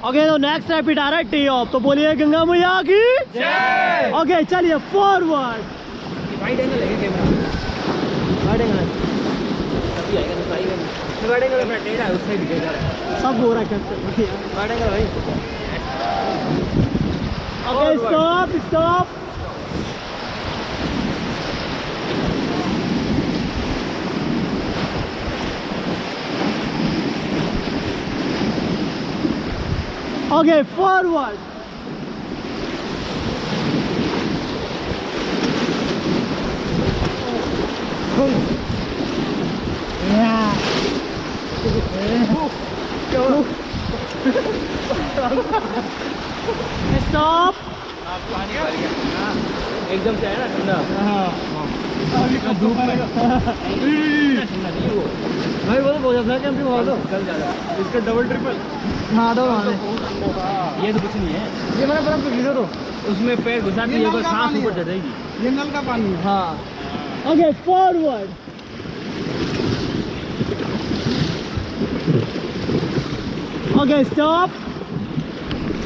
Okay तो next rapid आ रहा है टी ऑफ, तो बोलिए गंगा मैया की जय। ओके चलिए फॉरवर्ड। वाइड एंगल है कैमरा, वाइड एंगल अभी आएगा ना, वाइड एंगल में टेढ़ा है, उससे दिखेगा सब हो रहा है कैप्टन। वाइड एंगल भाई। Okay stop stop. Okay forward. Stop. पानी भर गया एकदम से, है ना ठंडा। धूप में ठंडा नहीं वो भाई, वो तो बहुत ज्यादा कैंपिंग हो तो कल ज्यादा इसका डबल ट्रिपल। हाँ दो ये तो कुछ नहीं है, ये मैंने बर्फ तो गिरा तो उसमें पैर घुसा के ये सांस ऊपर चढ़ेगी। ये नल का पानी। हाँ ओके फॉरवर्ड। Okay stop.